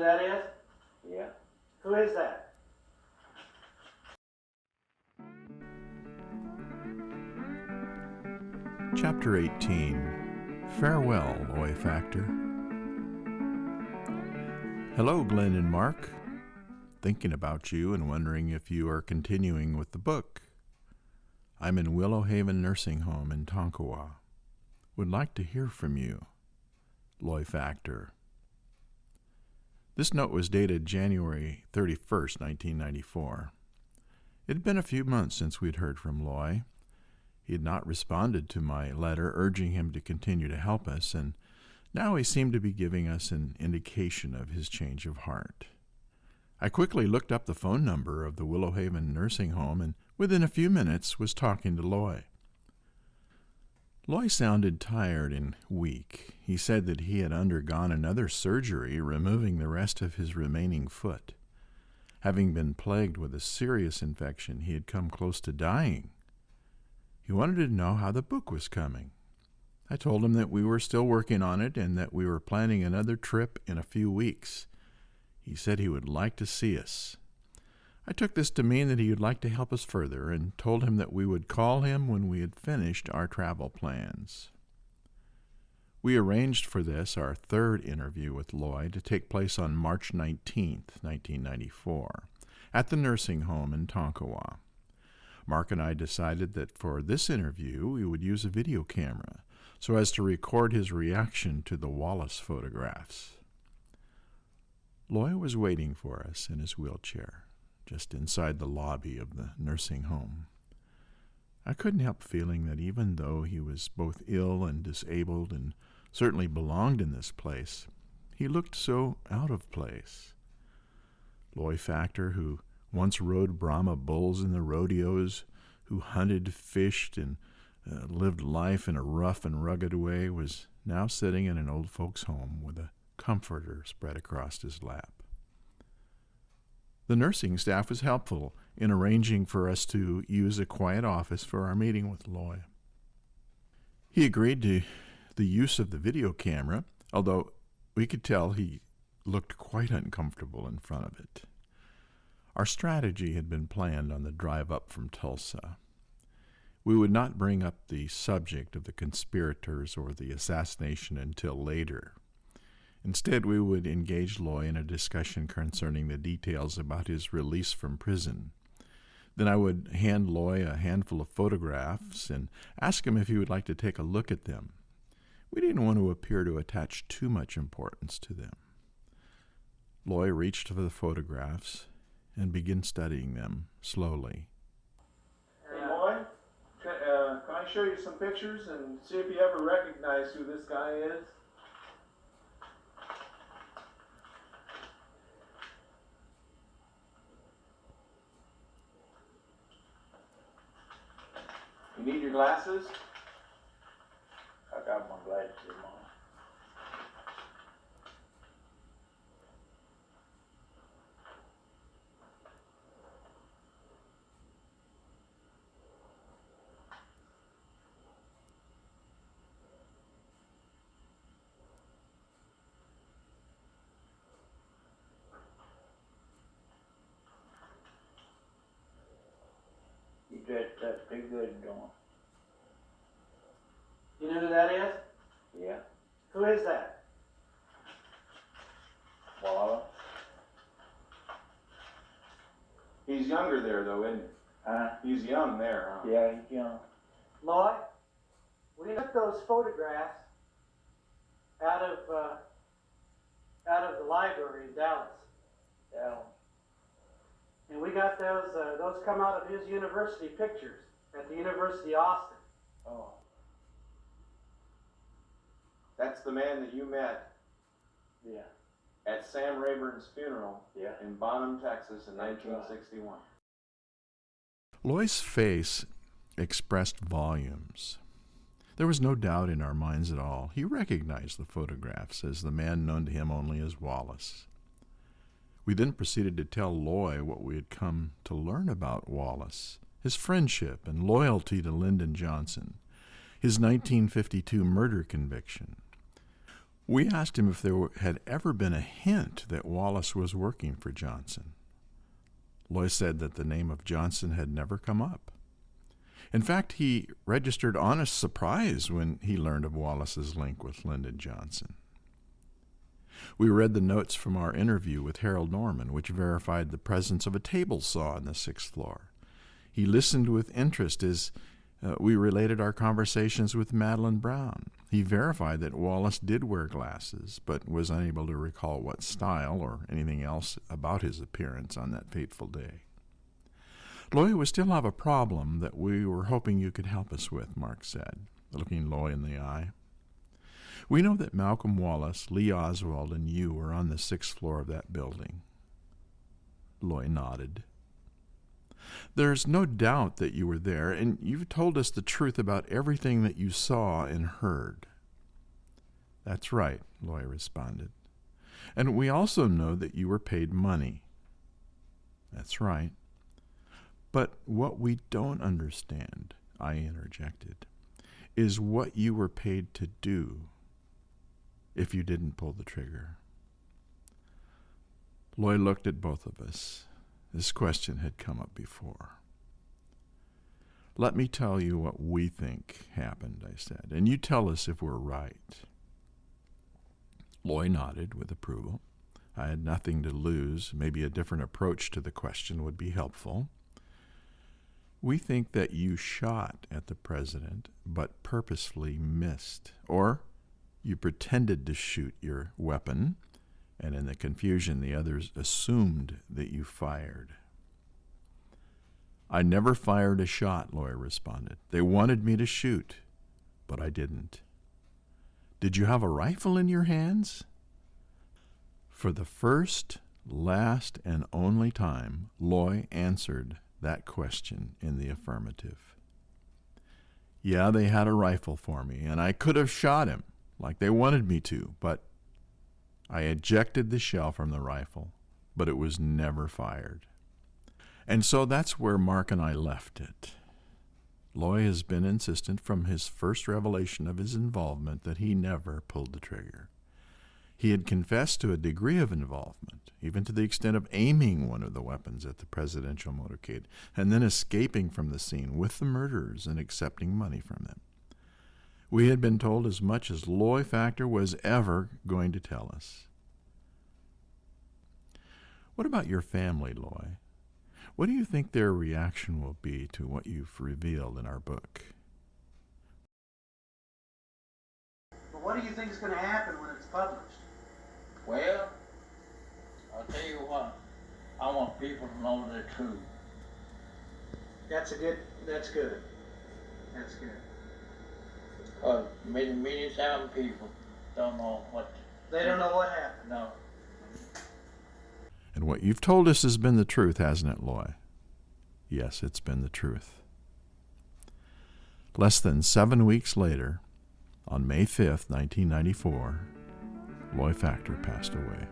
that is? Yeah. Who is that? Chapter 18. Farewell, Loy Factor. Hello, Glen and Mark. Thinking about you and wondering if you are continuing with the book. I'm in Willow Haven Nursing Home in Tonkawa. Would like to hear from you. Loy Factor. This note was dated January 31st, 1994. It had been a few months since we'd heard from Loy. He had not responded to my letter urging him to continue to help us, and now he seemed to be giving us an indication of his change of heart. I quickly looked up the phone number of the Willow Haven Nursing Home, and within a few minutes was talking to Loy. Loy sounded tired and weak. He said that he had undergone another surgery, removing the rest of his remaining foot. Having been plagued with a serious infection, he had come close to dying. He wanted to know how the book was coming. I told him that we were still working on it and that we were planning another trip in a few weeks. He said he would like to see us. I took this to mean that he would like to help us further and told him that we would call him when we had finished our travel plans. We arranged for this, our third interview with Loy, to take place on March 19th, 1994, at the nursing home in Tonkawa. Mark and I decided that for this interview we would use a video camera so as to record his reaction to the Wallace photographs. Loy was waiting for us in his wheelchair, just inside the lobby of the nursing home. I couldn't help feeling that even though he was both ill and disabled and certainly belonged in this place, he looked so out of place. Loy Factor, who once rode Brahma bulls in the rodeos, who hunted, fished, and lived life in a rough and rugged way, was now sitting in an old folks' home with a comforter spread across his lap. The nursing staff was helpful in arranging for us to use a quiet office for our meeting with Loy. He agreed to the use of the video camera, although we could tell he looked quite uncomfortable in front of it. Our strategy had been planned on the drive up from Tulsa. We would not bring up the subject of the conspirators or the assassination until later. Instead, we would engage Loy in a discussion concerning the details about his release from prison. Then I would hand Loy a handful of photographs and ask him if he would like to take a look at them. We didn't want to appear to attach too much importance to them. Loy reached for the photographs and began studying them slowly. Hey, Loy, can I show you some pictures and see if you ever recognize who this guy is? You need your glasses? I got my glasses on. You dressed up too good, don't You know who that is? you? Yeah. Who is that? Wallace? He's younger there, though, isn't he? He's young there, huh? Yeah, he's young. Loy, we took those photographs out of the library in Dallas, Yeah. and we got those come out of his university pictures at the University of Austin. Oh. That's the man that you met Yeah. at Sam Rayburn's funeral Yeah. in Bonham, Texas in That's right. 1961. Loy's face expressed volumes. There was no doubt in our minds at all. He recognized the photographs as the man known to him only as Wallace. We then proceeded to tell Loy what we had come to learn about Wallace, his friendship and loyalty to Lyndon Johnson, his 1952 murder conviction. We asked him if there had ever been a hint that Wallace was working for Johnson. Loy said that the name of Johnson had never come up. In fact, he registered honest surprise when he learned of Wallace's link with Lyndon Johnson. We read the notes from our interview with Harold Norman, which verified the presence of a table saw on the 6th floor. He listened with interest as we related our conversations with Madeline Brown. He verified that Wallace did wear glasses, but was unable to recall what style or anything else about his appearance on that fateful day. Loy, we still have a problem that we were hoping you could help us with, Mark said, looking Loy in the eye. We know that Malcolm Wallace, Lee Oswald, and you were on the 6th floor of that building. Loy nodded. There's no doubt that you were there, and you've told us the truth about everything that you saw and heard. That's right, Loy responded. And we also know that you were paid money. That's right. But what we don't understand, I interjected, is what you were paid to do if you didn't pull the trigger. Loy looked at both of us. This question had come up before. Let me tell you what we think happened, I said, and you tell us if we're right. Loy nodded with approval. I had nothing to lose. Maybe a different approach to the question would be helpful. We think that you shot at the president, but purposefully missed, or you pretended to shoot your weapon, and in the confusion the others assumed that you fired. I never fired a shot, Loy responded. They wanted me to shoot, but I didn't. Did you have a rifle in your hands? For the first, last, and only time, Loy answered that question in the affirmative. Yeah, they had a rifle for me, and I could have shot him like they wanted me to, but I ejected the shell from the rifle, but it was never fired. And so that's where Mark and I left it. Loy has been insistent from his first revelation of his involvement that he never pulled the trigger. He had confessed to a degree of involvement, even to the extent of aiming one of the weapons at the presidential motorcade, and then escaping from the scene with the murderers and accepting money from them. We had been told as much as Loy Factor was ever going to tell us. What about your family, Loy? What do you think their reaction will be to what you've revealed in our book? But what do you think is going to happen when it's published? Well, I'll tell you what, I want people to know the truth. That's good. That's good. Because many thousand people don't know what. They don't know what happened. No. And what you've told us has been the truth, hasn't it, Loy? Yes, it's been the truth. Less than 7 weeks later, on May 5th, 1994, Loy Factor passed away.